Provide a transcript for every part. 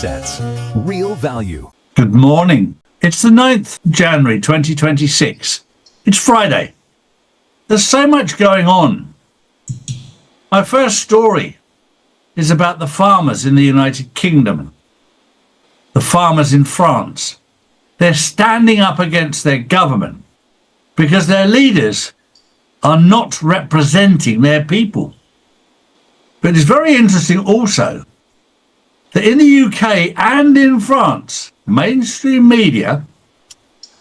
assets, real value. Good morning. It's the 9th January 2026. It's Friday. There's so much going on. My first story is about the farmers in the United Kingdom. The farmers in France. They're standing up against their government because their leaders are not representing their people. But it's very interesting also that in the UK and in France, mainstream media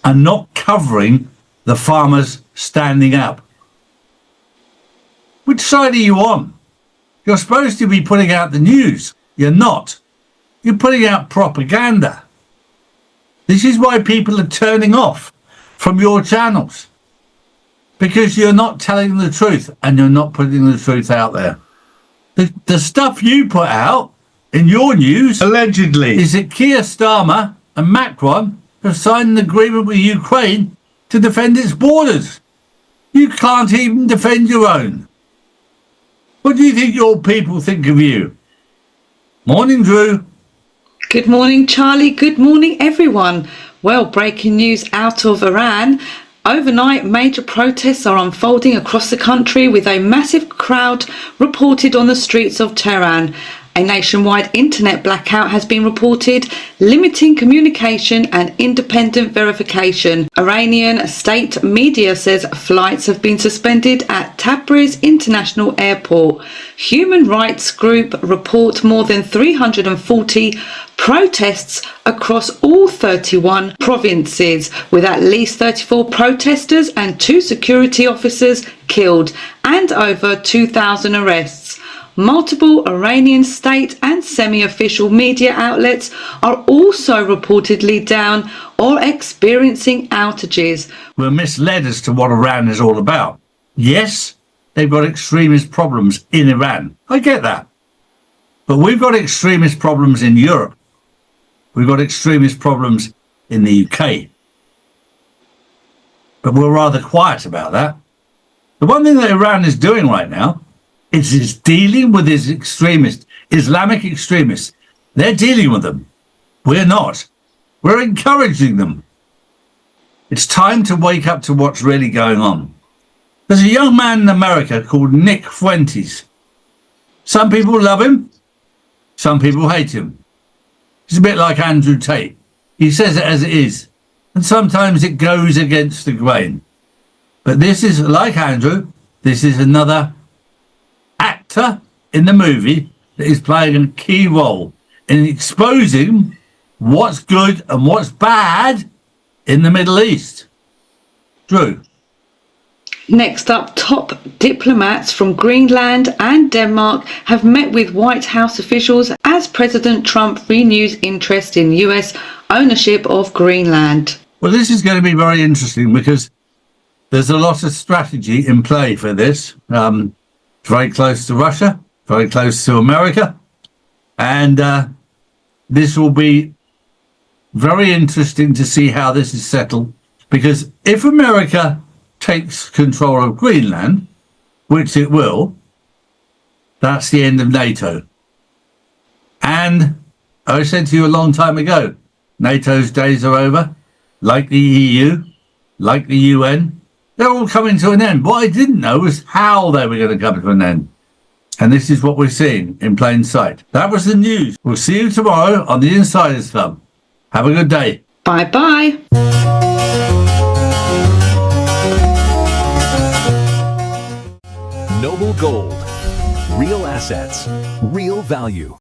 are not covering the farmers standing up. Which side are you on? You're supposed to be putting out the news. You're not. You're putting out propaganda. This is why people are turning off from your channels. Because you're not telling the truth and you're not putting the truth out there. The stuff you put out in your news, allegedly, is that Keir Starmer and Macron have signed an agreement with Ukraine to defend its borders. You can't even defend your own. What do you think your people think of you? Morning, Drew. Good morning, Charlie. Good morning, everyone. Well, breaking news out of Iran. Overnight, major protests are unfolding across the country with a massive crowd reported on the streets of Tehran. A nationwide internet blackout has been reported, limiting communication and independent verification. Iranian state media says flights have been suspended at Tabriz International Airport. Human rights group report more than 340 protests across all 31 provinces, with at least 34 protesters and 2 security officers killed and over 2,000 arrests. Multiple Iranian state and semi-official media outlets are also reportedly down or experiencing outages. We're misled as to what Iran is all about. Yes, they've got extremist problems in Iran. I get that. But we've got extremist problems in Europe. We've got extremist problems in the UK. But we're rather quiet about that. The one thing that Iran is doing right now is it's dealing with his extremists, Islamic extremists. They're dealing with them. We're not. We're encouraging them. It's time to wake up to what's really going on. There's a young man in America called Nick Fuentes. Some people love him. Some people hate him. He's a bit like Andrew Tate. He says it as it is. And sometimes it goes against the grain. But this is, like Andrew, this is another actor in the movie that is playing a key role in exposing what's good and what's bad in the Middle East. Drew. Next up, top diplomats from Greenland and Denmark have met with White House officials as President Trump renews interest in US ownership of Greenland. Well, this is going to be very interesting because there's a lot of strategy in play for this. Very close to Russia, very close to America. And this will be very interesting to see how this is settled. Because if America takes control of Greenland, which it will, that's the end of NATO. And I said to you a long time ago, NATO's days are over, like the EU, like the UN. They're all coming to an end. What I didn't know was how they were going to come to an end. And this is what we're seeing in plain sight. That was the news. We'll see you tomorrow on the Insider's Club. Have a good day. Bye-bye. Noble Gold. Real assets, real value.